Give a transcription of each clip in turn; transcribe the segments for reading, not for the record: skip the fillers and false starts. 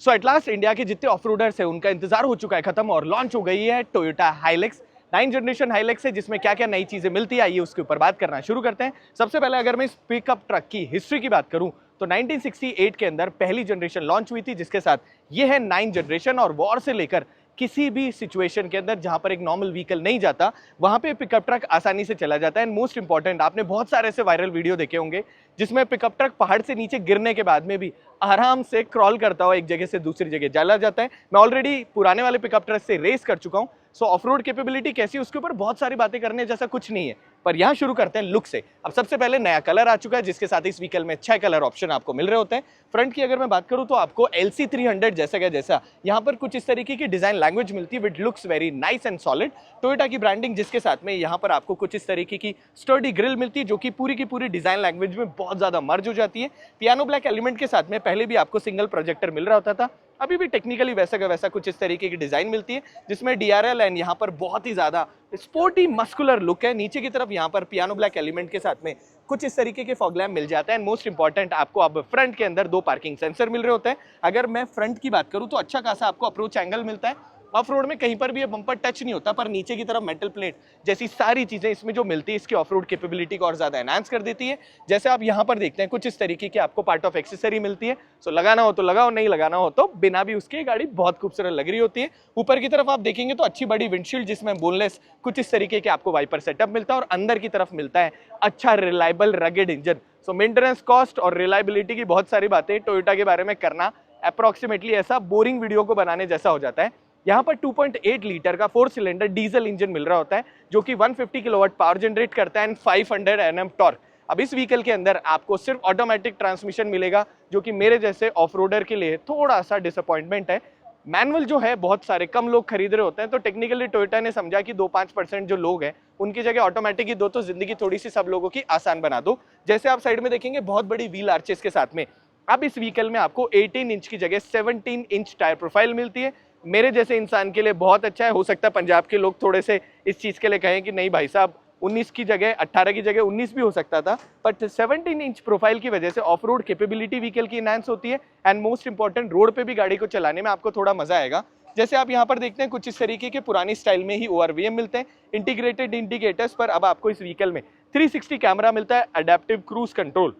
So at last India के जितने of roaders है उनका इंतजार हो चुका है खत्म और लॉन्च हो गई है टोयोटा हाइलेक्स 9 जनरेशन हाइलेक्स है, जिसमें क्या क्या नई चीजें मिलती है आइए उसके ऊपर बात करना शुरू करते हैं। सबसे पहले अगर मैं इस पिकअप ट्रक की हिस्ट्री की बात करूं तो 1968 के अंदर पहली जनरेशन लॉन्च हुई थी, जिसके साथ ये है 9 जनरेशन। और वॉर से लेकर किसी भी सिचुएशन के अंदर जहां पर एक नॉर्मल व्हीकल नहीं जाता वहां पे पिकअप ट्रक आसानी से चला जाता है। एंड मोस्ट इंपॉर्टेंट, आपने बहुत सारे ऐसे वायरल वीडियो देखे होंगे जिसमें पिकअप ट्रक पहाड़ से नीचे गिरने के बाद में भी आराम से क्रॉल करता हुआ एक जगह से दूसरी जगह चला जाता है। मैं ऑलरेडी पुराने वाले पिकअप ट्रक से रेस कर चुका हूं, सो ऑफ रोड कैपेबिलिटी कैसी है उसके ऊपर बहुत सारी बातें करने जैसा कुछ नहीं है। पर यहां शुरू करते हैं लुक से। अब सबसे पहले नया कलर आ चुका है, जिसके साथ इस व्हीकल में 6 कलर ऑप्शन आपको मिल रहे होते हैं। फ्रंट की अगर मैं बात करूं तो आपको LC300 जैसा का जैसा यहां पर कुछ इस तरीके की डिजाइन लैंग्वेज मिलती है, which looks very nice and solid. Toyota की ब्रांडिंग, जिसके साथ में यहां पर आपको कुछ इस तरीके की स्टर्डी ग्रिल मिलती है जो कि पूरी की पूरी डिजाइन लैंग्वेज में बहुत ज्यादा मर्ज हो जाती है। पियानो ब्लैक एलिमेंट के साथ में पहले भी आपको सिंगल प्रोजेक्टर मिल रहा होता था, अभी भी टेक्निकली वैसा का वैसा कुछ इस तरीके की डिजाइन मिलती है, जिसमें DRL एंड यहाँ पर बहुत ही ज्यादा स्पोर्टी मस्कुलर लुक है। नीचे की तरफ यहाँ पर पियानो ब्लैक एलिमेंट के साथ में कुछ इस तरीके के फॉग लैम्प मिल जाता है। एंड मोस्ट इंपॉर्टेंट, आपको अब फ्रंट के अंदर 2 पार्किंग सेंसर मिल रहे होते हैं। अगर मैं फ्रंट की बात करूं तो अच्छा खासा आपको अप्रोच एंगल मिलता है। ऑफ रोड में कहीं पर भी ये बम्पर टच नहीं होता, पर नीचे की तरफ मेटल प्लेट जैसी सारी चीजें इसमें जो मिलती है इसकी ऑफ रोड कैपेबिलिटी को और ज्यादा एनहांस कर देती है। जैसे आप यहाँ पर देखते हैं कुछ इस तरीके की आपको पार्ट ऑफ एक्सेसरी मिलती है। सो लगाना हो तो लगाओ, नहीं लगाना हो तो बिना भी उसके गाड़ी बहुत खूबसूरत लग रही होती है। ऊपर की तरफ आप देखेंगे तो अच्छी बड़ी विंडशील्ड जिसमें बोनलेस कुछ इस तरीके के आपको वाइपर सेटअप मिलता है, और अंदर की तरफ मिलता है अच्छा रिलायबल रगेड इंजन। सो मेंटेनेंस कॉस्ट और रिलायबिलिटी की बहुत सारी बातें टोयोटा के बारे में करना अप्रोक्सीमेटली ऐसा बोरिंग वीडियो को बनाने जैसा हो जाता है। यहाँ पर 2.8 लीटर का 4 सिलेंडर डीजल इंजन मिल रहा होता है जो कि 150 किलोवाट पावर जनरेट करता है एंड 500 Nm टॉर्क। अब इस व्हीकल के अंदर आपको सिर्फ ऑटोमेटिक ट्रांसमिशन मिलेगा, जो कि मेरे जैसे ऑफ रोडर के लिए थोड़ा सा डिसअपॉइंटमेंट है। मैनुअल जो है बहुत सारे कम लोग खरीद रहे होते हैं, तो टेक्निकली टोयोटा ने समझा कि 2-5% जो लोग हैं उनकी जगह ऑटोमेटिक ही दो तो जिंदगी थोड़ी सी सब लोगों की आसान बना दो। जैसे आप साइड में देखेंगे बहुत बड़ी व्हील आर्चेस के साथ में अब इस व्हीकल में आपको 18 इंच की जगह 17 इंच टायर प्रोफाइल मिलती है। मेरे जैसे इंसान के लिए बहुत अच्छा है। हो सकता है पंजाब के लोग थोड़े से इस चीज के लिए कहें कि नहीं भाई साहब 19 की जगह 18 की जगह 19 भी हो सकता था, बट 17 इंच प्रोफाइल की वजह से ऑफ रोड कैपेबिलिटी व्हीकल की इनहांस होती है। एंड मोस्ट इंपॉर्टेंट, रोड पे भी गाड़ी को चलाने में आपको थोड़ा मजा आएगा। जैसे आप यहाँ पर देखते हैं कुछ इस तरीके के पुरानी स्टाइल में ही ORVM मिलते हैं। इंटीग्रेटेड इंडिकेटर्स पर अब आपको इस व्हीकल में 360 कैमरा मिलता है, अडेप्टिव क्रूज कंट्रोल।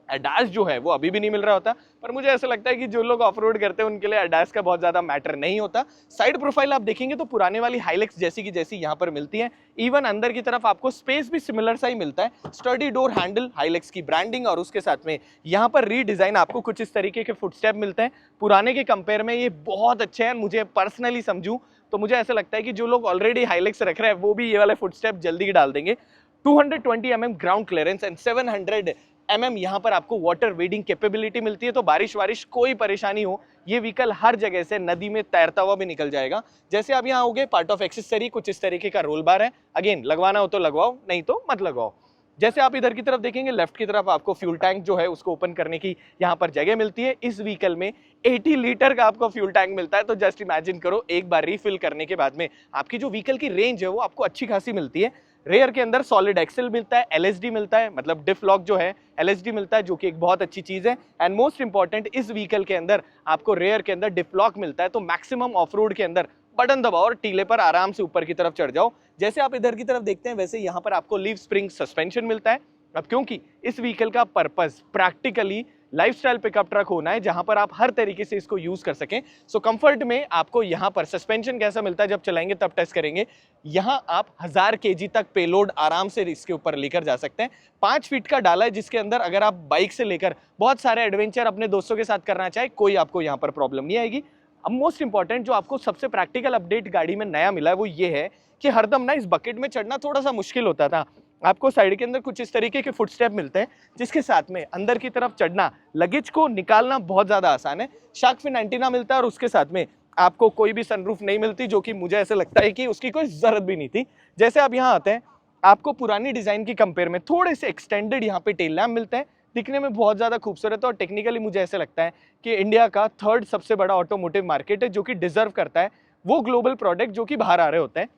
अडास जो है वो अभी भी नहीं मिल रहा होता, पर मुझे ऐसा लगता है कि जो लोग ऑफ रोड करते हैं उनके लिए अडास का बहुत ज्यादा मैटर नहीं होता। साइड प्रोफाइल आप देखेंगे तो पुराने वाली हाइलेक्स जैसी की जैसी यहाँ पर मिलती है। इवन अंदर की तरफ आपको स्पेस भी सिमिलर सा ही मिलता है। स्टर्डी डोर हैंडल, हाइलेक्स की ब्रांडिंग, और उसके साथ में यहाँ पर रीडिजाइन आपको कुछ इस तरीके के फुटस्टेप मिलते हैं। पुराने के कंपेयर में ये बहुत अच्छे हैं। मुझे पर्सनली समझूं तो मुझे ऐसा लगता है कि जो लोग ऑलरेडी हाइलेक्स रख रहे हैं वो भी ये वाले फुटस्टेप जल्दी डाल देंगे। 220 mm ground clearance and 700 mm यहाँ पर आपको वाटर वेडिंग कैपेबिलिटी मिलती है, तो बारिश वारिश कोई परेशानी हो ये व्हीकल हर जगह से नदी में तैरता हुआ भी निकल जाएगा। जैसे आप यहाँ होगे पार्ट ऑफ एक्सेसरी कुछ इस तरीके का रोल बार है। अगेन लगवाना हो तो लगवाओ, नहीं तो मत लगवाओ। जैसे आप इधर की तरफ देखेंगे लेफ्ट की तरफ आपको फ्यूल टैंक जो है उसको ओपन करने की यहाँ पर जगह मिलती है। इस व्हीकल में 80 लीटर का आपको फ्यूल टैंक मिलता है, तो जस्ट इमेजिन करो एक बार रिफिल करने के बाद में आपकी जो व्हीकल की रेंज है वो आपको अच्छी खासी मिलती है। रेयर के अंदर सॉलिड एक्सेल मिलता है, LSD मिलता है, मतलब डिफ लॉक जो है LSD मिलता है, जो कि एक बहुत अच्छी चीज है। एंड मोस्ट इंपॉर्टेंट, इस व्हीकल के अंदर आपको रेयर के अंदर डिफ लॉक मिलता है, तो मैक्सिमम ऑफ रोड के अंदर बटन दबाओ और टीले पर आराम से ऊपर की तरफ चढ़ जाओ। जैसे आप इधर की तरफ देखते हैं वैसे यहाँ पर आपको लीव स्प्रिंग सस्पेंशन मिलता है। अब क्योंकि इस व्हीकल का purpose practically lifestyle pickup truck होना है जहां पर आप हर तरीके से इसको यूज कर सकें, सो कंफर्ट में आपको यहां पर सस्पेंशन कैसा मिलता है जब चलाएंगे तब टेस्ट करेंगे। यहां आप 1000 kg तक पेलोड आराम से इसके ऊपर लेकर जा सकते हैं। 5 फीट का डाला है जिसके अंदर अगर आप बाइक से लेकर बहुत सारे एडवेंचर अपने दोस्तों के साथ करना चाहे कोई आपको यहाँ पर प्रॉब्लम नहीं आएगी। अब मोस्ट इंपॉर्टेंट जो आपको सबसे प्रैक्टिकल अपडेट गाड़ी में नया मिला है वो ये है कि हरदम ना इस बकेट में चढ़ना थोड़ा सा मुश्किल होता था। आपको साइड के अंदर कुछ इस तरीके के फुटस्टेप मिलते हैं जिसके साथ में अंदर की तरफ चढ़ना, लगेज को निकालना बहुत ज्यादा आसान है। शार्क फिन एंटीना मिलता है और उसके साथ में आपको कोई भी सनरूफ नहीं मिलती, जो कि मुझे ऐसा लगता है कि उसकी कोई जरूरत भी नहीं थी। जैसे आप यहाँ आते हैं आपको पुरानी डिजाइन की कंपेयर में थोड़े से एक्सटेंडेड यहाँ पे टेल लैम्प मिलते हैं, दिखने में बहुत ज्यादा खूबसूरत है। और टेक्निकली मुझे ऐसा लगता है कि इंडिया का 3rd सबसे बड़ा ऑटोमोटिव मार्केट है, जो कि डिजर्व करता है वो ग्लोबल प्रोडक्ट जो कि बाहर आ रहे होते हैं।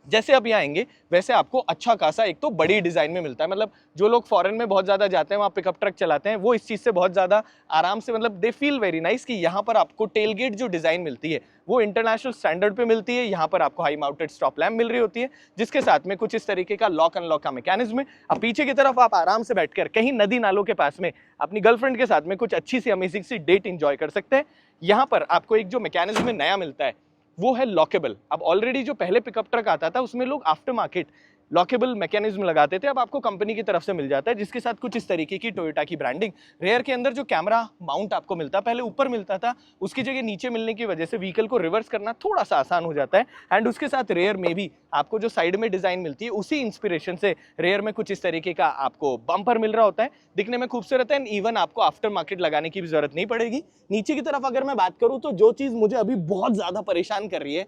जैसे अब यहाँ आएंगे वैसे आपको अच्छा खासा एक तो बड़ी डिजाइन में मिलता है, मतलब जो लोग फॉरेन में बहुत ज्यादा जाते हैं वहाँ पिकअप ट्रक चलाते हैं वो इस चीज से बहुत ज्यादा आराम से, मतलब दे फील वेरी नाइस कि यहाँ पर आपको टेलगेट जो डिजाइन मिलती है वो इंटरनेशनल स्टैंडर्ड पे मिलती है। यहाँ पर आपको हाई माउंटेड स्टॉप लैम्प मिल रही होती है जिसके साथ में कुछ इस तरीके का लॉक अनलॉक का मैकेनिज्म है। अब पीछे की तरफ आप आराम से बैठकर कहीं नदी नालों के पास में अपनी गर्लफ्रेंड के साथ में कुछ अच्छी सी अमेजिंग सी डेट इंजॉय कर सकते हैं। यहाँ पर आपको एक जो मैकेनिज्म नया मिलता है वो है लॉकेबल। अब ऑलरेडी जो पहले पिकअप ट्रक आता था उसमें लोग आफ्टर मार्केट लॉकेबल मैकेनिज्म लगाते थे, अब आपको कंपनी की तरफ से मिल जाता है जिसके साथ कुछ इस तरीके की टोयोटा की ब्रांडिंग। रेयर के अंदर जो कैमरा माउंट आपको मिलता पहले ऊपर मिलता था, उसकी जगह नीचे मिलने की वजह से व्हीकल को रिवर्स करना थोड़ा सा आसान हो जाता है। एंड उसके साथ रेयर में भी आपको जो साइड में डिजाइन मिलती है उसी इंस्पिरेशन से रेयर में कुछ इस तरीके का आपको बम्पर मिल रहा होता है, दिखने में खूबसूरत है। एंड इवन आपको आफ्टर मार्केट लगाने की भी जरूरत नहीं पड़ेगी। नीचे की तरफ अगर मैं बात करूं तो जो चीज मुझे अभी बहुत ज्यादा परेशान कर रही है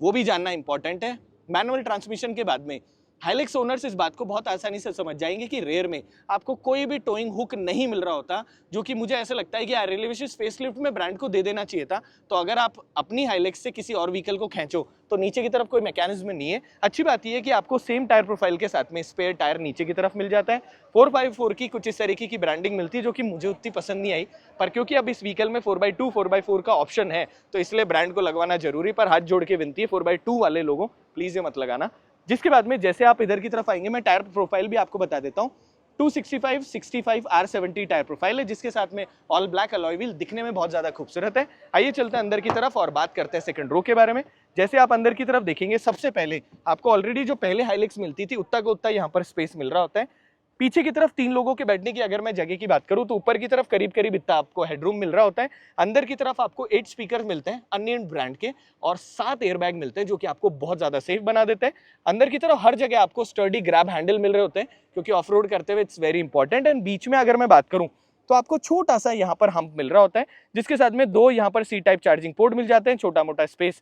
वो भी जानना इंपॉर्टेंट है। मैनुअल ट्रांसमिशन के बाद में हाइलेक्स ओनर्स इस बात को बहुत आसानी से समझ जाएंगे कि रेयर में आपको कोई भी टोइंग हुक नहीं मिल रहा होता, जो कि मुझे ऐसा लगता है कि यार रियली विश फेसलिफ्ट में ब्रांड को दे देना चाहिए था। तो अगर आप अपनी हाइलेक्स से किसी और व्हीकल को खींचो तो नीचे की तरफ कोई मैकेनिज्म नहीं है। अच्छी बात यह है कि आपको सेम टायर प्रोफाइल के साथ में स्पेयर टायर नीचे की तरफ मिल जाता है। 4x4 की कुछ इस तरीके की ब्रांडिंग मिलती है जो कि मुझे उतनी पसंद नहीं आई, पर क्योंकि अब इस व्हीकल में 4x2 4x4 का ऑप्शन है तो इसलिए ब्रांड को लगवाना जरूरी। पर हाथ जोड़ के विनती है 4x2 वाले लोगों प्लीज ये मत लगाना। जिसके बाद में जैसे आप इधर की तरफ आएंगे मैं टायर प्रोफाइल भी आपको बता देता हूँ। 265 65 R70 टायर प्रोफाइल है जिसके साथ में ऑल ब्लैक अलॉय व्हील दिखने में बहुत ज्यादा खूबसूरत है। आइए चलते हैं अंदर की तरफ और बात करते हैं सेकंड रो के बारे में। जैसे आप अंदर की तरफ देखेंगे सबसे पहले आपको ऑलरेडी जो पहले हाइलेक्स मिलती थी उतना का उतना यहाँ पर स्पेस मिल रहा होता है। पीछे की तरफ 3 लोगों के बैठने की अगर मैं जगह की बात करूं तो ऊपर की तरफ करीब करीब इतना आपको हेडरूम मिल रहा होता है। अंदर की तरफ आपको 8 स्पीकर मिलते हैं अननेम्ड ब्रांड के और 7 एयरबैग मिलते हैं जो कि आपको बहुत ज्यादा सेफ बना देते हैं। अंदर की तरफ हर जगह आपको स्टर्डी ग्रैब हैंडल मिल रहे होते हैं क्योंकि ऑफ रोड करते हुए इट्स वेरी इंपॉर्टेंट। एंड बीच में अगर मैं बात करूं तो आपको छोटा सा यहाँ पर हम्प मिल रहा होता है जिसके साथ में 2 यहाँ पर सी टाइप चार्जिंग पोर्ट मिल जाते हैं, छोटा मोटा स्पेस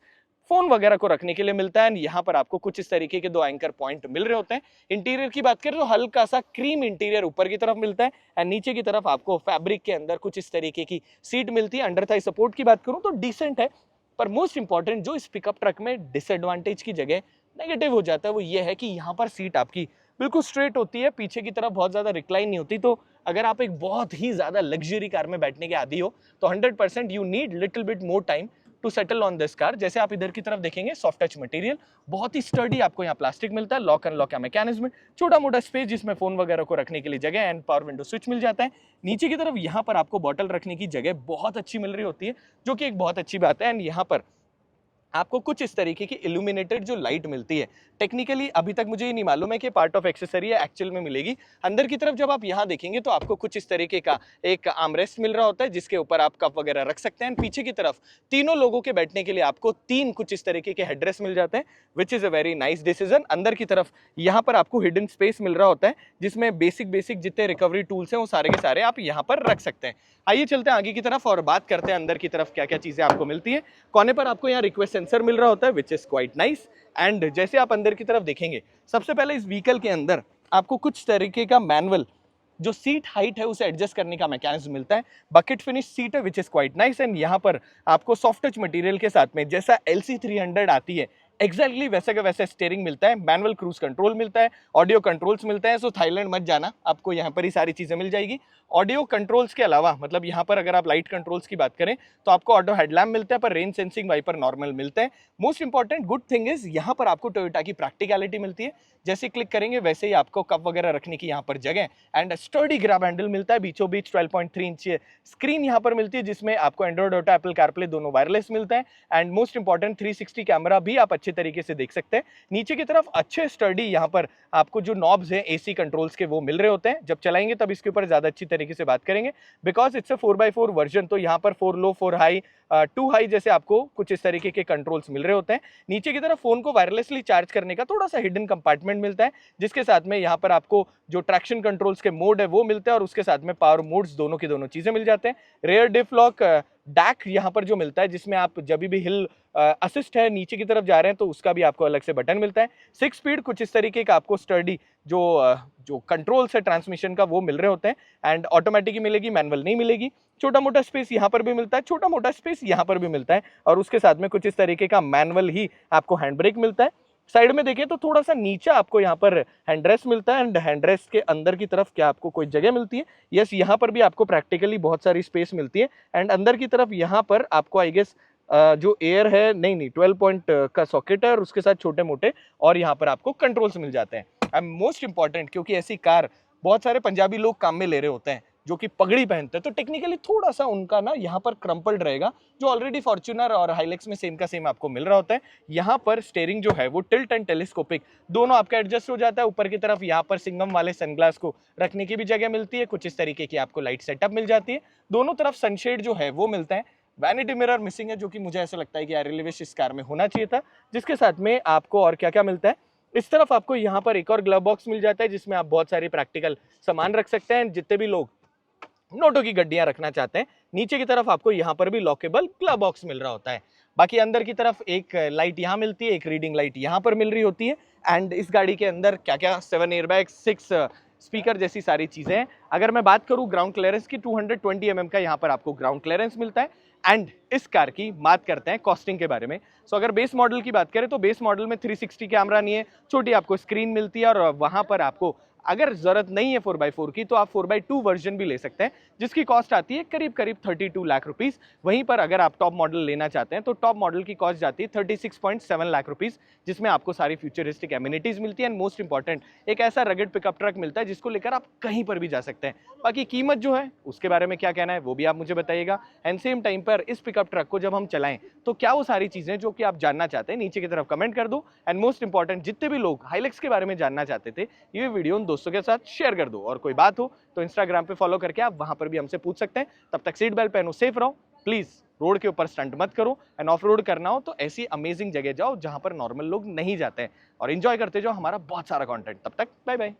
फोन वगैरह को रखने के लिए मिलता है। यहाँ पर आपको कुछ इस तरीके के 2 एंकर पॉइंट मिल रहे होते हैं। इंटीरियर की बात करें तो हल्का सा क्रीम इंटीरियर ऊपर की तरफ मिलता है एंड नीचे की तरफ आपको फैब्रिक के अंदर कुछ इस तरीके की सीट मिलती है। अंडर थाई सपोर्ट की बात करूं तो डिसेंट है, पर मोस्ट इंपॉर्टेंट जो इस पिकअप ट्रक में डिसएडवांटेज की जगह नेगेटिव हो जाता है वो ये है कि यहाँ पर सीट आपकी बिल्कुल स्ट्रेट होती है, पीछे की तरफ बहुत ज्यादा रिक्लाइन नहीं होती। तो अगर आप एक बहुत ही ज्यादा लग्जरी कार में बैठने के आदी हो तो 100% you need little bit more time to settle on this car. जैसे आप इधर की तरफ देखेंगे सॉफ्ट टच मटेरियल बहुत ही स्टर्डी आपको यहाँ प्लास्टिक मिलता है, लॉक अनलॉक का मैकेनिज्म, छोटा मोटा स्पेस जिसमें फोन वगैरह को रखने के लिए जगह एंड पावर विंडो स्विच मिल जाता है। नीचे की तरफ यहाँ पर आपको बॉटल रखने की जगह बहुत अच्छी मिल रही होती है जो कि एक बहुत अच्छी बात है। एंड यहाँ पर आपको कुछ इस तरीके की इल्यूमिनेटेड जो लाइट मिलती है, टेक्निकली अभी तक मुझे ये नहीं मालूम है कि पार्ट ऑफ एक्सेसरी है एक्चुअल में मिलेगी। अंदर की तरफ जब आप यहाँ देखेंगे तो आपको कुछ इस तरीके का एक आर्मरेस्ट मिल रहा होता है जिसके ऊपर आप कप वगैरह रख सकते हैं। पीछे की तरफ तीनों लोगों के बैठने के लिए आपको 3 कुछ इस तरीके के हेडरेस्ट मिल जाते हैं which is a very nice decision. अंदर की तरफ यहाँ पर आपको हिडन स्पेस मिल रहा होता है जिसमें बेसिक जितने रिकवरी टूल्स हैं वो सारे के सारे आप यहाँ पर रख सकते हैं। आइए चलते हैं आगे की तरफ और बात करते हैं अंदर की तरफ क्या क्या चीजें आपको मिलती है। कोने पर आपको यहाँ रिक्वेस्ट सेंसर मिल रहा होता है which is quite nice. And जैसे आप अंदर की तरफ देखेंगे सबसे पहले इस व्हीकल के अंदर आपको कुछ तरीके का मैनुअल जो सीट हाइट है उसे एडजस्ट करने का मैकेनिज्म मिलता है। बकेट फिनिश सीट है which is quite nice. And यहाँ पर आपको सॉफ्ट टच मटेरियल के साथ में जैसा LC300 आती है एग्जैक्टली वैसे का वैसा स्टीयरिंग मिलता है, मैनुअल क्रूज कंट्रोल मिलता है, ऑडियो कंट्रोल्स मिलते हैं। सो थाईलैंड मत जाना, आपको यहाँ पर ही सारी चीजें मिल जाएगी। ऑडियो कंट्रोल्स के अलावा मतलब यहाँ पर अगर आप लाइट कंट्रोल्स की बात करें तो आपको ऑटो हेडलैम्प मिलता है पर रेन सेंसिंग वाइपर नॉर्मल मिलते हैं। Most important good thing is यहाँ पर आपको टोयोटा की प्रैक्टिकलिटी मिलती है, जैसे क्लिक करेंगे वैसे ही आपको कप वगैरह रखने की यहाँ पर जगह एंड स्टर्डी ग्रैब हैंडल मिलता है। बीचों बीच 12.3 इंच स्क्रीन यहाँ पर मिलती है जिसमें आपको एंड्रॉइड ऑटो एप्पल कारप्ले दोनों वायरलेस मिलता है। एंड मोस्ट इंपॉर्टेंट 360 कैमरा भी आप अच्छे तरीके से देख सकते हैं। नीचे की तरफ अच्छे स्टर्डी यहाँ पर आपको जो नॉब्स हैं AC कंट्रोल्स के वो मिल रहे होते हैं। जब चलाएंगे तब इसके ऊपर ज्यादा अच्छी तरीके से बात करेंगे because it's a 4x4 version. तो यहाँ पर 4 लो 4 हाई 2 हाई जैसे आपको कुछ इस तरीके के कंट्रोल्स मिल रहे होते हैं। नीचे की तरफ फोन को वायरलेसली चार्ज करने का थोड़ा सा हिडन कंपार्टमेंट मिलता है जिसके साथ में यहाँ पर आपको जो ट्रैक्शन कंट्रोल्स के मोड है वो मिलते हैं और उसके साथ में पावर मोड्स दोनों के दोनों चीजें मिल जाते हैं। रेयर डिफ लॉक डैक यहाँ पर जो मिलता है जिसमें आप जब भी हिल असिस्ट है नीचे की तरफ जा रहे हैं तो उसका भी आपको अलग से बटन मिलता है। 6 स्पीड कुछ इस तरीके का आपको स्टर्डी जो कंट्रोल्स है ट्रांसमिशन का वो मिल रहे होते हैं। एंड ऑटोमेटिक ही मिलेगी, मैनुअल नहीं मिलेगी। छोटा मोटा स्पेस यहाँ पर भी मिलता है, छोटा मोटा स्पेस यहाँ पर भी मिलता है और उसके साथ में कुछ इस तरीके का मैनुअल ही आपको हैंड ब्रेक मिलता है। साइड में देखें तो थोड़ा सा नीचे आपको यहाँ पर हैंडरेस्ट मिलता है एंड हैंडरेस्ट के अंदर की तरफ क्या आपको कोई जगह मिलती है? यस, यहाँ पर भी आपको प्रैक्टिकली बहुत सारी स्पेस मिलती है एंड अंदर की तरफ यहाँ पर आपको आई गेस जो एयर है, नहीं 12 पॉइंट का सॉकेट है और उसके साथ छोटे मोटे और यहाँ पर आपको कंट्रोल्स मिल जाते हैं। एंड मोस्ट इंपॉर्टेंट, क्योंकि ऐसी कार बहुत सारे पंजाबी लोग काम में ले रहे होते हैं जो कि पगड़ी पहनते हैं, तो टेक्निकली थोड़ा सा उनका ना यहाँ पर क्रम्पल्ड रहेगा, जो ऑलरेडी फॉर्च्यूनर और हाइलेक्स में सेम का सेम आपको मिल रहा होता है। यहाँ पर स्टेयरिंग जो है वो टिल्ट एंड टेलीस्कोपिक दोनों आपका एडजस्ट हो जाता है। ऊपर की तरफ यहाँ पर सिंगम वाले सनग्लास को रखने की भी जगह मिलती है, कुछ इस तरीके की आपको लाइट सेटअप मिल जाती है। दोनों तरफ सनशेड जो है वो मिलता है। वैनिटी मिरर मिसिंग है, जो कि मुझे ऐसा लगता है कि एरिलिविश इस कार में होना चाहिए था। जिसके साथ में आपको और क्या क्या मिलता है, इस तरफ आपको यहाँ पर एक और ग्लव बॉक्स मिल जाता है जिसमें आप बहुत सारी प्रैक्टिकल सामान रख सकते हैं। जितने भी लोग नोटों की गड्डियां रखना चाहते हैं, नीचे की तरफ आपको यहाँ पर भी लॉकेबल ग्लव बॉक्स मिल रहा होता है। बाकी अंदर की तरफ एक लाइट यहाँ मिलती है, एक रीडिंग लाइट यहाँ पर मिल रही होती है। एंड इस गाड़ी के अंदर क्या क्या 7 एयरबैग, 6 स्पीकर जैसी सारी चीजें हैं। अगर मैं बात करूं ग्राउंड क्लियरेंस की, 220 mm का यहाँ पर आपको ग्राउंड क्लियरेंस मिलता है। एंड इस कार की बात करते हैं कॉस्टिंग के बारे में। सो अगर बेस मॉडल की बात करें तो बेस मॉडल में 360 कैमरा नहीं है, छोटी आपको स्क्रीन मिलती है और वहां पर आपको अगर जरूरत नहीं है 4x4 की तो आप 4x2 वर्जन भी ले सकते हैं, जिसकी कॉस्ट आती है करीब करीब 32 लाख रुपीस। वहीं पर अगर आप टॉप मॉडल लेना चाहते हैं तो टॉप मॉडल की कॉस्ट जाती है 36.7 लाख रुपीस, जिसमें आपको सारी फ्यूचरिस्टिक एमिनिटीज मिलती है एंड मोस्ट इंपॉर्टेंट एक ऐसा रगड पिकअप ट्रक मिलता है जिसको लेकर आप कहीं पर भी जा सकते हैं। बाकी कीमत जो है उसके बारे में क्या कहना है वो भी आप मुझे बताइएगा। एंड सेम टाइम पर इस पिकअप ट्रक को जब हम चलाएं तो क्या वो सारी चीजें जो कि आप जानना चाहते हैं नीचे की तरफ कमेंट कर दो। एंड मोस्ट इंपॉर्टेंट, जितने भी लोग हाइलेक्स के बारे में जानना चाहते थे ये वीडियो उन दोस्तों के साथ शेयर कर दो। और कोई बात हो तो इंस्टाग्राम पे फॉलो करके आप वहां पर भी हमसे पूछ सकते हैं। तब तक सीट बेल्ट पहनो, सेफ रहो, प्लीज रोड के ऊपर स्टंट मत करो एंड ऑफ रोड करना हो तो ऐसी अमेजिंग जगह जाओ जहां पर नॉर्मल लोग नहीं जाते हैं और एंजॉय करते जाओ हमारा बहुत सारा कंटेंट। तब तक बाय बाय।